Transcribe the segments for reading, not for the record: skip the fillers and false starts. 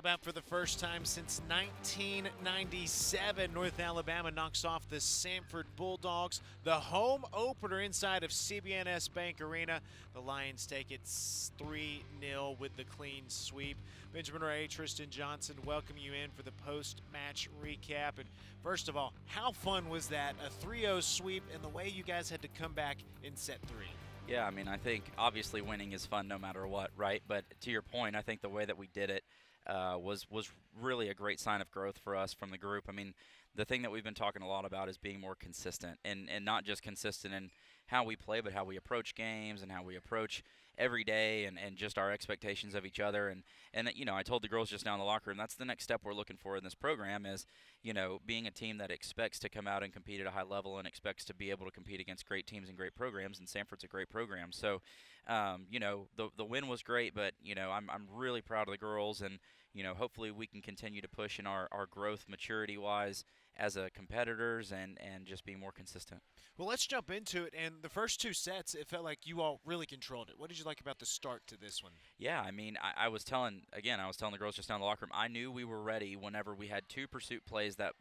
about for the first time since 1997, North Alabama knocks off the Samford Bulldogs, the home opener inside of CBNS Bank Arena. The Lions take it 3-0 with the clean sweep. Benjamin Ray, Tristan Johnson, welcome you in for the post-match recap. And first of all, how fun was that? A 3-0 sweep and the way you guys had to come back in set 3. Yeah, I mean, I think obviously winning is fun no matter what, right? But to your point, I think the way that we did it was really a great sign of growth for us from the group. I mean, the thing that we've been talking a lot about is being more consistent, and not just consistent in how we play, but how we approach games and how we approach every day, and just our expectations of each other. And you know, I told the girls just now in the locker room, that's the next step we're looking for in this program is, you know, being a team that expects to come out and compete at a high level and expects to be able to compete against great teams and great programs, and Samford's a great program. So, you know, the win was great, but, you know, I'm really proud of the girls, and, you know, hopefully we can continue to push in our growth maturity-wise as a competitors and just being more consistent. Well, let's jump into it. And the first two sets, it felt like you all really controlled it. What did you like about the start to this one? Yeah, I mean, I was telling the girls just down in the locker room, I knew we were ready whenever we had two pursuit plays that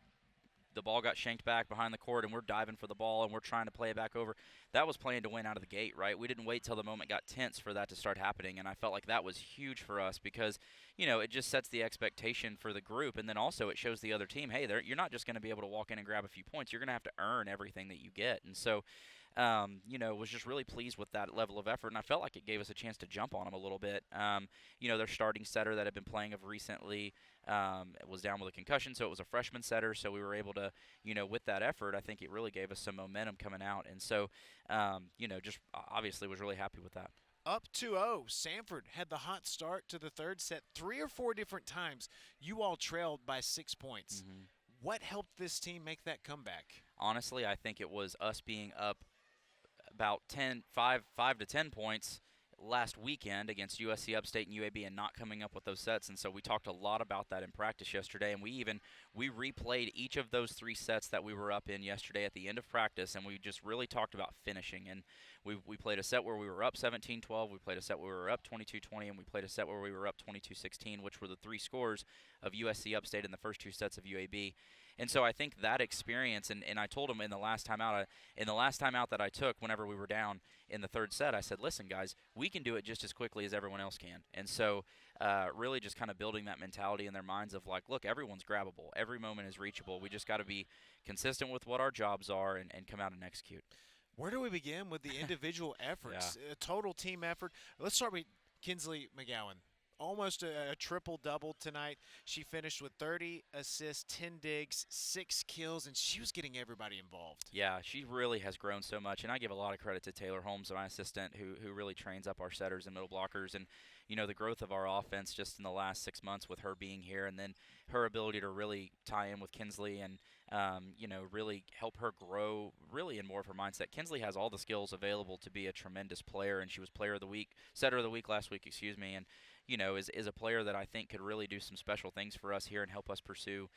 the ball got shanked back behind the court and we're diving for the ball and we're trying to play it back over. That was playing to win out of the gate, right? We didn't wait till the moment got tense for that to start happening, and I felt like that was huge for us because, you know, it just sets the expectation for the group, and then also it shows the other team, hey, you're not just going to be able to walk in and grab a few points. You're going to have to earn everything that you get. And so, you know, was just really pleased with that level of effort, and I felt like it gave us a chance to jump on them a little bit. You know, their starting setter that had been playing of recently was down with a concussion, so it was a freshman setter, so we were able to, you know, with that effort, I think it really gave us some momentum coming out. And so, you know, just obviously was really happy with that. Up 2-0, Samford had the hot start to the third set. 3 or 4 different times you all trailed by 6 points. Mm-hmm. What helped this team make that comeback? Honestly, I think it was us being up about 5 to 10 points last weekend against USC Upstate and UAB and not coming up with those sets. And so we talked a lot about that in practice yesterday, and we replayed each of those 3 sets that we were up in yesterday at the end of practice, and we just really talked about finishing. And we played a set where we were up 17-12, we played a set where we were up 22-20, and we played a set where we were up 22-16, which were the 3 scores of USC Upstate in the first 2 sets of UAB. And so I think that experience, and I told them in the last time out that I took whenever we were down in the third set, I said, listen, guys, we can do it just as quickly as everyone else can. And so really just kind of building that mentality in their minds of like, look, everyone's grabbable. Every moment is reachable. We just got to be consistent with what our jobs are and come out and execute. Where do we begin with the individual efforts? Yeah. A total team effort. Let's start with Kinsley McGowan. Almost a triple-double tonight. She finished with 30 assists, 10 digs, 6 kills, and she was getting everybody involved. Yeah, she really has grown so much, and I give a lot of credit to Taylor Holmes, my assistant, who really trains up our setters and middle blockers. And, you know, the growth of our offense just in the last 6 months with her being here, and then her ability to really tie in with Kinsley and, you know, really help her grow really in more of her mindset. Kinsley has all the skills available to be a tremendous player, and she was setter of the week last week, and, you know, is a player that I think could really do some special things for us here and help us pursue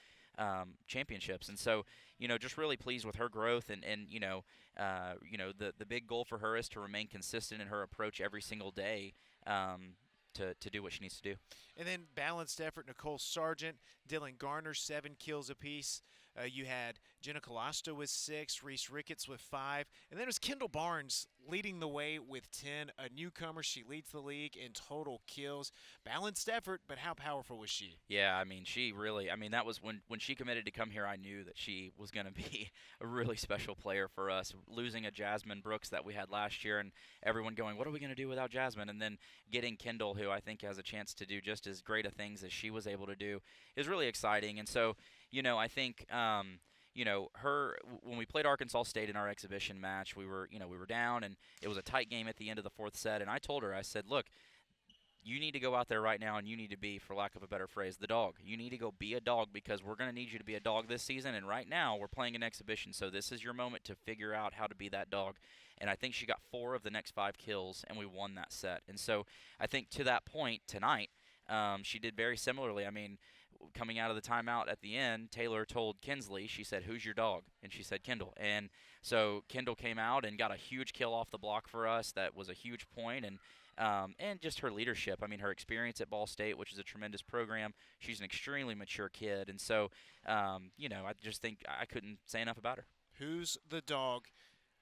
championships. And so, you know, just really pleased with her growth, and you know, the big goal for her is to remain consistent in her approach every single day. To do what she needs to do. And then balanced effort, Nicole Sargent, Dylan Garner, 7 kills apiece. You had Jenna Colasto with 6, Reese Ricketts with 5, and then it was Kendall Barnes leading the way with 10. A newcomer, she leads the league in total kills. Balanced effort, but how powerful was she? Yeah, I mean, that was when she committed to come here, I knew that she was going to be a really special player for us. Losing a Jasmine Brooks that we had last year and everyone going, what are we going to do without Jasmine? And then getting Kendall, who I think has a chance to do just as great a things as she was able to do, is really exciting. And so, you know, I think you know, when we played Arkansas State in our exhibition match, we were down, and it was a tight game at the end of the 4th set, and I told her, I said, look, you need to go out there right now and you need to be, for lack of a better phrase, the dog. You need to go be a dog because we're going to need you to be a dog this season, and right now we're playing an exhibition, so this is your moment to figure out how to be that dog. And I think she got 4 of the next 5 kills, and we won that set. And so I think to that point tonight, she did very similarly. I mean, coming out of the timeout at the end, Taylor told Kinsley, she said, who's your dog? And she said, Kendall. And so Kendall came out and got a huge kill off the block for us. That was a huge point. And and just her leadership. I mean, her experience at Ball State, which is a tremendous program. She's an extremely mature kid, and so I just think I couldn't say enough about her. Who's the dog?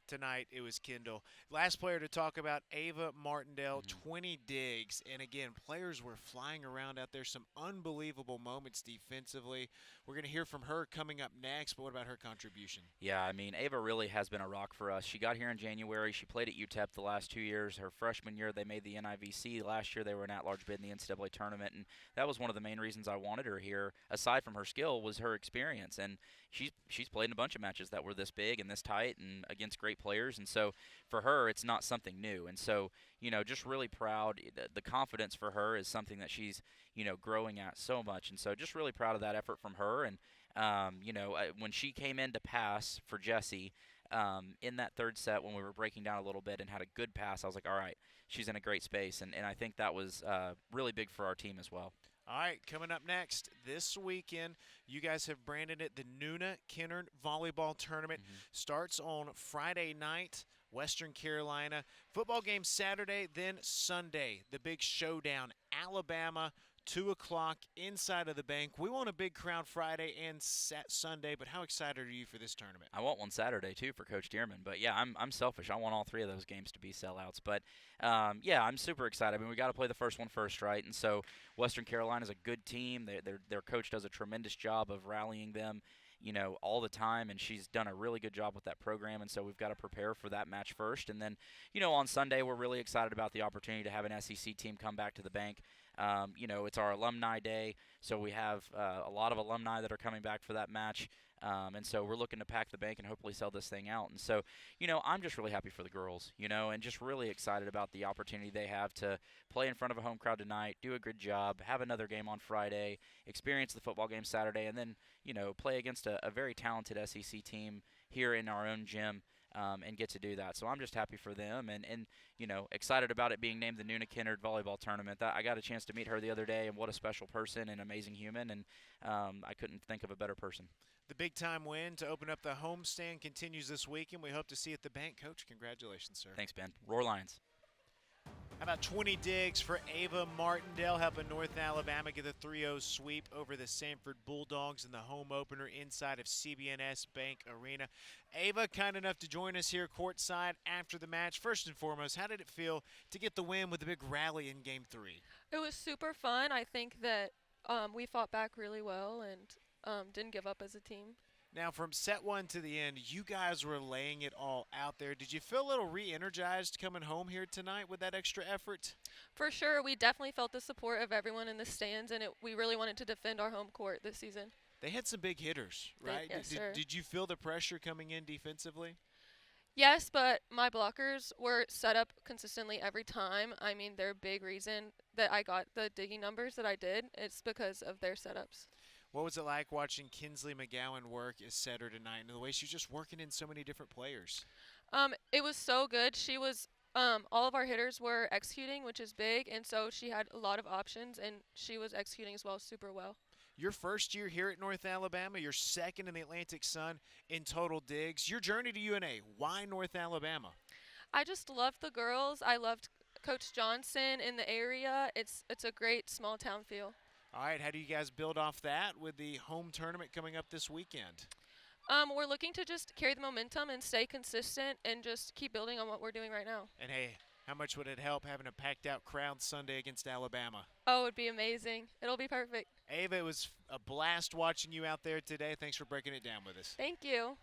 Tonight it was Kendall. Last player to talk about, Ava Martindale, 20 digs. And again, players were flying around out there. Some unbelievable moments defensively. We're going to hear from her coming up next, but what about her contribution? Yeah, I mean, Ava really has been a rock for us. She got here in January. She played at UTEP the last 2 years. Her freshman year, they made the NIVC. Last year, they were an at-large bid in the NCAA tournament, and that was one of the main reasons I wanted her here, aside from her skill, was her experience. And she's played in a bunch of matches that were this big and this tight and against great players. And so for her, it's not something new. And so, just really proud. The confidence for her is something that she's, growing at so much. And so just really proud of that effort from her. And, when she came in to pass for Jessie in that third set when we were breaking down a little bit and had a good pass, I was like, all right, she's in a great space. And I think that was really big for our team as well. All right, coming up next this weekend, you guys have branded it the Nuna Kennard Volleyball Tournament. Starts on Friday night, Western Carolina. Football game Saturday, then Sunday. The big showdown, Alabama, 2 o'clock inside of the bank. We want a big crowd Friday and Sunday, but how excited are you for this tournament? I want one Saturday, too, for Coach Dearman. But, yeah, I'm selfish. I want all 3 of those games to be sellouts. But, yeah, I'm super excited. I mean, we got to play the first one first, right? And so Western Carolina is a good team. Their coach does a tremendous job of rallying them, all the time, and she's done a really good job with that program. And so we've got to prepare for that match first. And then, on Sunday, we're really excited about the opportunity to have an SEC team come back to the bank. It's our alumni day, so we have a lot of alumni that are coming back for that match. And so we're looking to pack the bank and hopefully sell this thing out. And so, I'm just really happy for the girls, and just really excited about the opportunity they have to play in front of a home crowd tonight, do a good job, have another game on Friday, experience the football game Saturday, and then, play against a very talented SEC team here in our own gym. And get to do that. So I'm just happy for them and excited about it being named the Nuna Kennard Volleyball Tournament. I got a chance to meet her the other day, and what a special person and amazing human, and I couldn't think of a better person. The big-time win to open up the homestand continues this weekend. We hope to see you at the bank. Coach, congratulations, sir. Thanks, Ben. Roar Lions. How about 20 digs for Ava Martindale, helping North Alabama get a 3-0 sweep over the Samford Bulldogs in the home opener inside of CBNS Bank Arena. Ava, kind enough to join us here courtside after the match. First and foremost, how did it feel to get the win with a big rally in Game 3? It was super fun. I think that we fought back really well and didn't give up as a team. Now, from set 1 to the end, you guys were laying it all out there. Did you feel a little re-energized coming home here tonight with that extra effort? For sure. We definitely felt the support of everyone in the stands, and we really wanted to defend our home court this season. They had some big hitters, right? Yes, sir. Did you feel the pressure coming in defensively? Yes, but my blockers were set up consistently every time. I mean, they're a big reason that I got the digging numbers that I did. It's because of their setups. What was it like watching Kinsley McGowan work as setter tonight, and the way she's just working in so many different players? It was so good. She was all of our hitters were executing, which is big, and so she had a lot of options, and she was executing as well, super well. Your first year here at North Alabama, your second in the Atlantic Sun in total digs. Your journey to UNA, why North Alabama? I just loved the girls. I loved Coach Johnson in the area. It's a great small town feel. All right, how do you guys build off that with the home tournament coming up this weekend? We're looking to just carry the momentum and stay consistent and just keep building on what we're doing right now. And, hey, how much would it help having a packed-out crowd Sunday against Alabama? Oh, it'd be amazing. It'll be perfect. Ava, it was a blast watching you out there today. Thanks for breaking it down with us. Thank you.